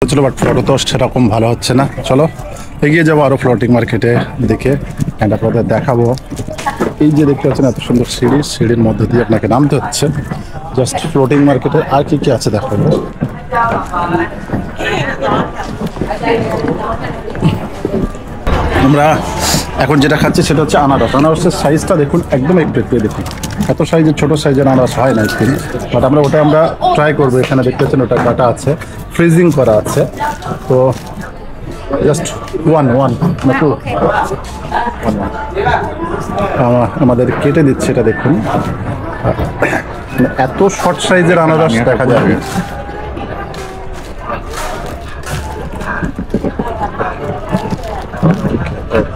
চলো, but photo তো সেরকম ভালো হচ্ছে না। চলো এগিয়ে যাবো আরো ফ্লোটিং মার্কেটে দিকে, অ্যান্ড আপনাদের দেখাবো। এই যে দেখতে পাচ্ছেন এত সুন্দর সিঁড়ি, সিঁড়ির মধ্যে দিয়ে আপনাকে নামতে হচ্ছে। জাস্ট ফ্লোটিং মার্কেটে আর কি কি আছে দেখাবো। আমরা এখন যেটা খাচ্ছি সেটা হচ্ছে আনারস। আনারসের সাইজটা দেখুন, একদম একটু একটু দেখুন, এত সাইজের ছোটো সাইজের আনারস হয় না স্কিন। বাট আমরা ট্রাই করবো। এখানে দেখতে পাচ্ছেন ওটা কাটা আছে, ফ্রিজিং করা আছে। তো জাস্ট ওয়ান না টু, আমাদের কেটে দিচ্ছে এটা দেখুন। এত শর্ট সাইজের আনারস দেখা যাবে।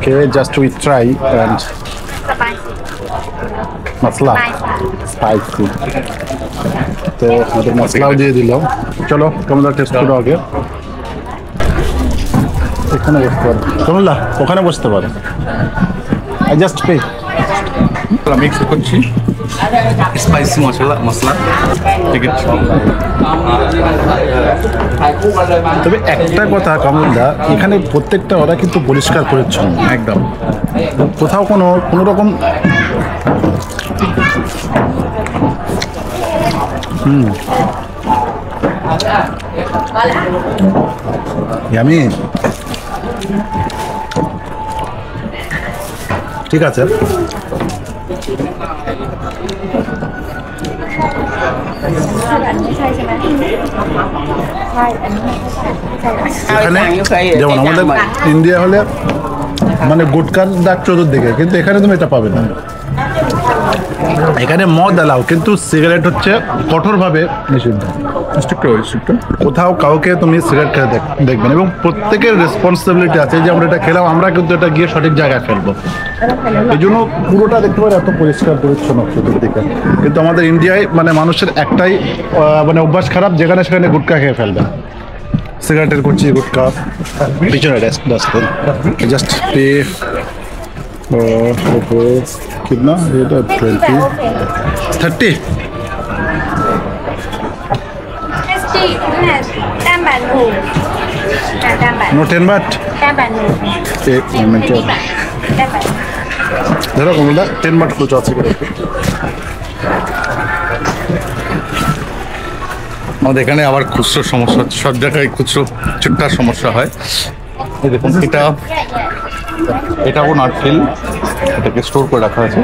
Okay, just we try and masala spicy. তো আমাদের মশলাও দিয়ে দিল। চলো তোমরা টেস্ট করো আগে। এখানে বসতে পারো তোমরা, ওখানে বসতে পারো। I just pay. মিক্স করছি স্পাইসি মশলা ঠিক আছে। তবে একটা কথা কমলদা, এখানে প্রত্যেকটা ওরা কিন্তু পরিষ্কার পরিচ্ছন্ন একদম। কোথাও কোনো রকম আমি ঠিক আছে। এখানে যেমন আমাদের ইন্ডিয়া হলে মানে গুটকার দাগ চতুর্দিকে, কিন্তু এখানে তুমি এটা পাবে না। এখানে মদ এলাও, কিন্তু সিগারেট হচ্ছে কঠোরভাবে নিষিদ্ধ। কোথাও কাউকে তুমি সিগারেট খেতে দেখবেন, এবং প্রত্যেকের রেসপন্সিবিলিটি আছে যে আমরা এটা খেলাম, আমরা কিন্তু এটা গিয়ে সঠিক জায়গায় ফেলবো। এই জন্য পুরোটা দেখতে পারে এত পরিষ্কার পরিচ্ছন্ন চতুর্দিকে। কিন্তু আমাদের ইন্ডিয়ায় মানে মানুষের একটাই মানে অভ্যাস খারাপ, যেখানে সেখানে গুটকা খেয়ে ফেলবে। সিগারেটের কুচি, গুটকা, পিছনে ডাস্টবিন। জাস্ট পে कितना এটা 20 30 नो 10 बात एक मिनट ধরো কোনটা 10 বাট খুচরো আছে করে। আমাদের এখানে আবার খুচরো সমস্যা হচ্ছে, সব জায়গায় খুচরো চুট্টার সমস্যা হয়। এই দেখুন, এটাও নারকেল, এটাকে স্টোর করে রাখা আছে।